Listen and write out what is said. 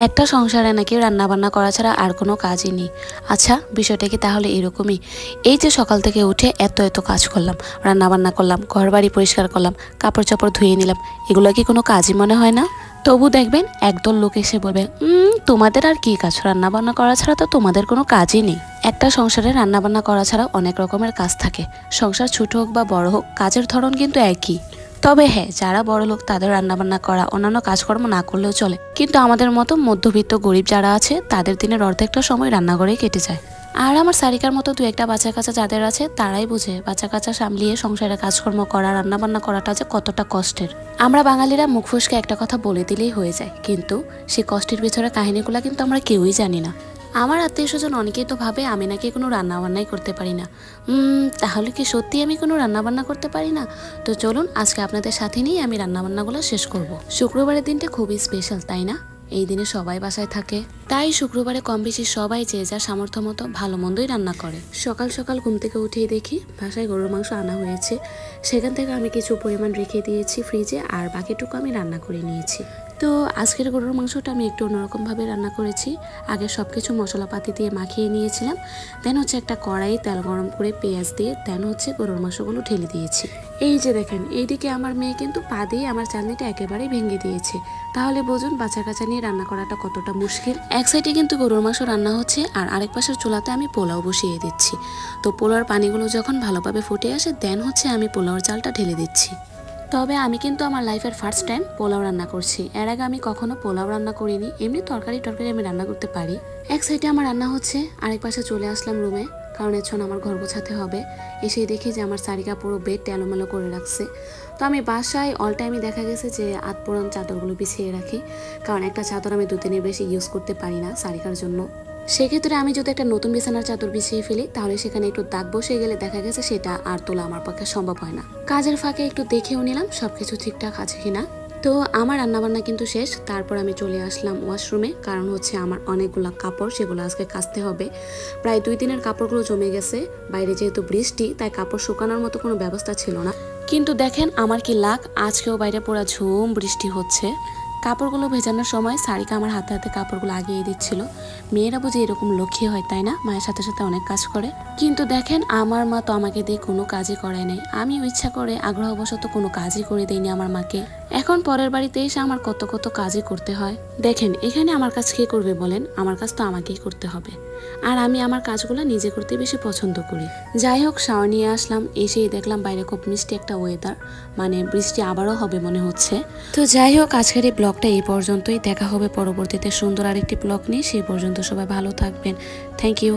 একটা সংসারে নাকি রান্নাবান্না করা ছাড়া আর কোনো কাজই নেই। আচ্ছা, বিষয়টা কি তাহলে এরকমই? এই যে সকাল থেকে উঠে এত কাজ করলাম, রান্নাবান্না করলাম, ঘরবাড়ি পরিষ্কার করলাম, কাপড় চাপড় ধুয়ে নিলাম, এগুলো কি কোনো কাজই মনে হয় না? তবু দেখবেন একদল লোক এসে বলবে, তোমাদের আর কি কাজ, রান্নাবান্না করা ছাড়া তো তোমাদের কোনো কাজই নেই। একটা সংসারে রান্নাবান্না করা ছাড়া অনেক রকমের কাজ থাকে। সংসার ছোট হোক বা বড় হোক, কাজের ধরন কিন্তু একই। তবে হ্যাঁ, যারা বড় লোক তাদের রান্নাবান্না করা, অন্যান্য কাজকর্ম না করলেও চলে, কিন্তু আমাদের মতো মধ্যবিত্ত গরিব যারা আছে তাদের দিনের অর্ধেকটা সময় রান্নাঘরেই কেটে যায়। আর আমার সারিকার মতো দু একটা বাচ্চা কাচ্চা যাদের আছে তারাই বুঝে বাচ্চা কাচ্চা সামলিয়ে সংসারের কাজকর্ম করা, রান্নাবান্না করাটা যে কতটা কষ্টের। আমরা বাঙালিরা মুখ ফসকে একটা কথা বলে দিলেই হয়ে যায়, কিন্তু সেই কষ্টের পিছনে কাহিনীগুলো কিন্তু আমরা কেউই জানি না। আমার আত্মীয় স্বজন অনেকেই তো ভাবে আমি নাকি কোনো রান্নাবান্নাই করতে পারি না। তাহলে কি সত্যি আমি কোনো রান্নাবান্না করতে পারি না? তো চলুন আজকে আপনাদের সাথে নিয়ে আমি রান্নাবান্নাগুলো শেষ করব। শুক্রবারের দিনটা খুবই স্পেশাল, তাই না? এই দিনে সবাই বাসায় থাকে, তাই শুক্রবারে কম বেশি সবাই যে যা সামর্থ্য মতো ভালো মন্দই রান্না করে। সকাল সকাল ঘুম থেকে উঠেই দেখি বাসায় গরুর মাংস আনা হয়েছে। সেখান থেকে আমি কিছু পরিমাণ রেখে দিয়েছি ফ্রিজে, আর বাকিটুকু আমি রান্না করে নিয়েছি। তো আজকের গরুর মাংসটা আমি একটু অন্যরকমভাবে রান্না করেছি। আগে সব কিছু মশলাপাতি দিয়ে মাখিয়ে নিয়েছিলাম, দেন হচ্ছে একটা কড়াই তেল গরম করে পেঁয়াজ দিয়ে দেন হচ্ছে গরুর মাংসগুলো ঢেলে দিয়েছি। এই যে দেখেন, এইদিকে আমার মেয়ে কিন্তু পা দিয়ে আমার চালনিটা একেবারেই ভেঙে দিয়েছে। তাহলে বুঝুন বাচ্চা কাচ্চা নিয়ে রান্না করাটা কতটা মুশকিল। এক সাইডে কিন্তু গরুর মাংস রান্না হচ্ছে, আর আরেক পাশের চুলাতে আমি পোলাও বসিয়ে দিচ্ছি। তো পোলাওর পানিগুলো যখন ভালোভাবে ফুটে আসে দেন হচ্ছে আমি পোলাওর চালটা ঢেলে দিচ্ছি। তবে আমি কিন্তু আমার লাইফের ফার্স্ট টাইম পোলাও রান্না করছি। এর আগে আমি কখনো পোলাও রান্না করিনি। এমনি তরকারি আমি রান্না করতে পারি। এক সাইডে আমার রান্না হচ্ছে, আরেক পাশে চলে আসলাম রুমে, কারণ এখন আমার ঘর গোছাতে হবে। এসেই দেখি যে আমার সারিকা পুরো বেড এলোমেলো করে রাখছে। তো আমি বাসায় অল টাইমই দেখা গেছে যে আধপুরান চাদরগুলো বিছিয়ে রাখি, কারণ একটা চাদর আমি 2 দিনের বেশি ইউজ করতে পারি না সারিকার জন্য। সেক্ষেত্রে আমি যদি একটা নতুন বিছানার চাদর বিছিয়ে ফেলি তাহলে সেখানে একটু দাগ বসে গেলে দেখা গেছে সেটা আর তোলা আমার পক্ষে সম্ভব হয় না। কাজের ফাঁকে একটু দেখেও নিলাম সবকিছু ঠিকঠাক আছে কিনা। তো আমার রান্নাবান্না কিন্তু শেষ। তারপর আমি চলে আসলাম ওয়াশরুমে, কারণ হচ্ছে আমার অনেকগুলো কাপড়, সেগুলো আজকে কাচতে হবে। প্রায় 2 দিনের কাপড়গুলো জমে গেছে। বাইরে যেহেতু বৃষ্টি, তাই কাপড় শুকানোর মতো কোনো ব্যবস্থা ছিল না। কিন্তু দেখেন আমার কি লাক, আজকেও বাইরে পুরো ঝুম বৃষ্টি হচ্ছে। কাপড়গুলো ভেজানোর সময় সারিকা আমার হাতে হাতে কাপড়গুলো আগিয়ে দিচ্ছিল। মেয়েরা বুঝি এরকম লক্ষ্মী হয়, তাই না? মায়ের সাথে সাথে অনেক কাজ করে। কিন্তু দেখেন আমার মা তো আমাকে দিয়ে কোনো কাজই করায় নাই। আমিও ইচ্ছা করে আগ্রহবশত কোনো কাজই করে দিইনি আমার মাকে। এখন পরের বাড়িতে এসে আমার কত কাজই করতে হয়। দেখেন এখানে আমার কাজ কে করবে বলেন? আমার কাজ তো আমাকেই করতে হবে। আর আমি আমার কাজগুলো নিজে করতে বেশি পছন্দ করি। যাই হোক, শাওয়ার নিয়ে আসলাম, এসেই দেখলাম বাইরে খুব মিষ্টি একটা ওয়েদার, মানে বৃষ্টি আবারও হবে মনে হচ্ছে। তো যাই হোক, আজকের এই ব্লগটা এই পর্যন্তই। দেখা হবে পরবর্তীতে সুন্দর আরেকটি ব্লগ নিয়ে। সেই পর্যন্ত সবাই ভালো থাকবেন। Thank you.